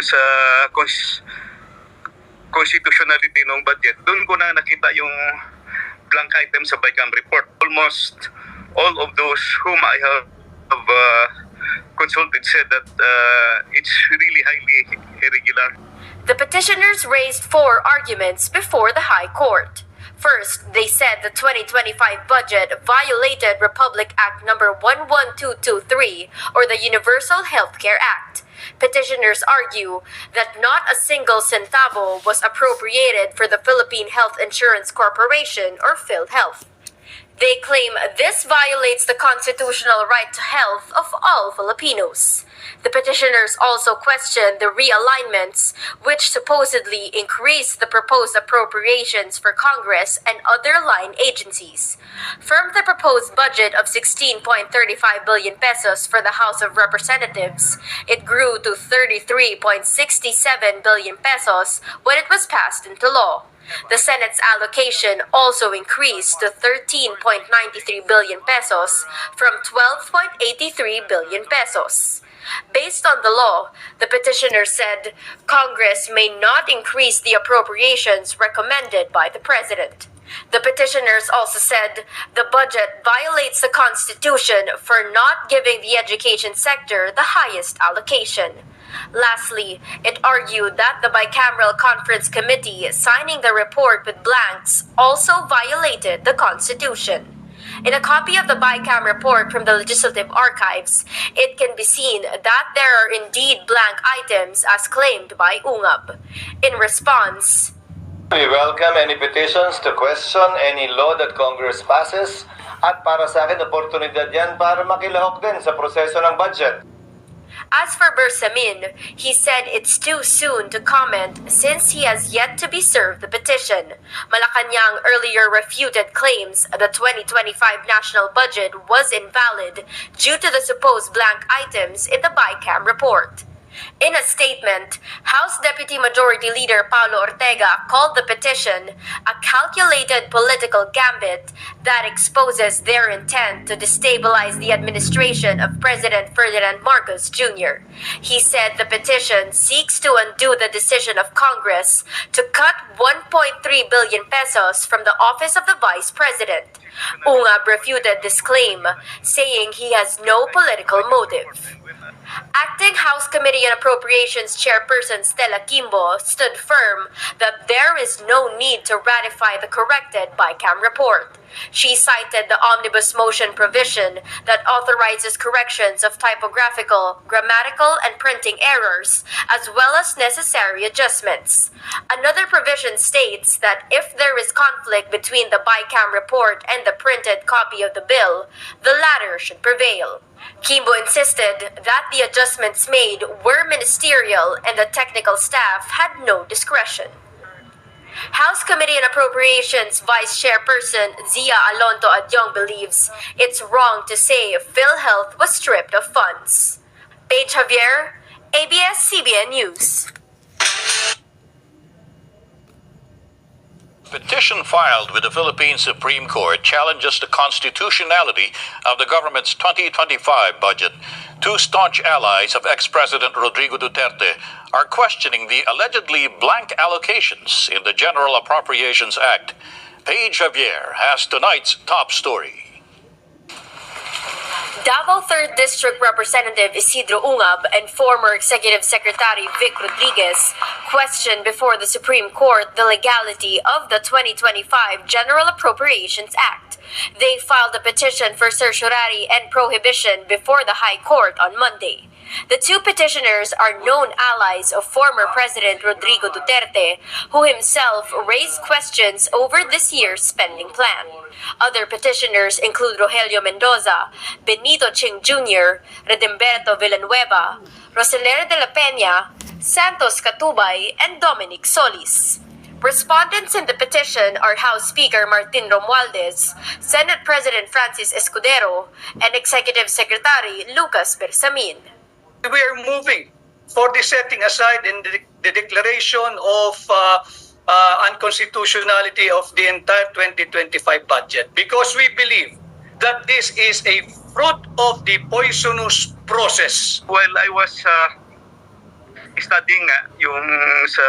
sa constitutionality ng budget, doon ko na nakita yung blank item sa BICAM report. Almost all of those whom I have consulted said that it's really highly irregular. The petitioners raised 4 arguments before the High Court. First, they said the 2025 budget violated Republic Act No. 11223, or the Universal Healthcare Act. Petitioners argue that not a single centavo was appropriated for the Philippine Health Insurance Corporation, or PhilHealth. They claim this violates the constitutional right to health of all Filipinos. The petitioners also question the realignments, which supposedly increase the proposed appropriations for Congress and other line agencies. From the proposed budget of 16.35 billion pesos for the House of Representatives, it grew to 33.67 billion pesos when it was passed into law. The Senate's allocation also increased to 13.93 billion pesos from 12.83 billion pesos. Based on the law, the petitioner said Congress may not increase the appropriations recommended by the President. The petitioners also said the budget violates the Constitution for not giving the education sector the highest allocation. Lastly, it argued that the bicameral conference committee signing the report with blanks also violated the Constitution. In a copy of the BICAM report from the Legislative Archives, it can be seen that there are indeed blank items as claimed by UNGAB. In response, we welcome any petitions to question any law that Congress passes, at para sa akin, oportunidad yan para makilahok din sa proseso ng budget. As for Bersamin, he said it's too soon to comment since he has yet to be served the petition. Malacanang earlier refuted claims the 2025 national budget was invalid due to the supposed blank items in the BICAM report. In a statement, House Deputy Majority Leader Paulo Ortega called the petition a calculated political gambit that exposes their intent to destabilize the administration of President Ferdinand Marcos Jr. He said the petition seeks to undo the decision of Congress to cut 1.3 billion pesos from the office of the Vice President. UNGAB refuted this claim, saying he has no political motive. Acting House Committee on Appropriations Chairperson Stella Kimbo stood firm that there is no need to ratify the corrected BICAM report. She cited the omnibus motion provision that authorizes corrections of typographical, grammatical, and printing errors, as well as necessary adjustments. Another provision states that if there is conflict between the BICAM report and the printed copy of the bill, the latter should prevail. Kimbo insisted that the adjustments made were ministerial and the technical staff had no discretion. House Committee on Appropriations Vice Chairperson Zia Alonto Adyong believes it's wrong to say PhilHealth was stripped of funds. Paige Javier, ABS-CBN News. Petition filed with the Philippine Supreme Court challenges the constitutionality of the government's 2025 budget. 2 staunch allies of ex-President Rodrigo Duterte are questioning the allegedly blank allocations in the General Appropriations Act. Paige Javier has tonight's top story. Davao 3rd District Representative Isidro Ungab and former Executive Secretary Vic Rodriguez questioned before the Supreme Court the legality of the 2025 General Appropriations Act. They filed a petition for certiorari and prohibition before the High Court on Monday. The 2 petitioners are known allies of former President Rodrigo Duterte, who himself raised questions over this year's spending plan. Other petitioners include Rogelio Mendoza, Benito Ching Jr., Redimberto Villanueva, Roselera de la Peña, Santos Catubay, and Dominic Solis. Respondents in the petition are House Speaker Martin Romualdez, Senate President Francis Escudero, and Executive Secretary Lucas Bersamin. We are moving for the setting aside in the declaration of unconstitutionality of the entire 2025 budget, because we believe that this is a fruit of the poisonous process. While I was study nga yung sa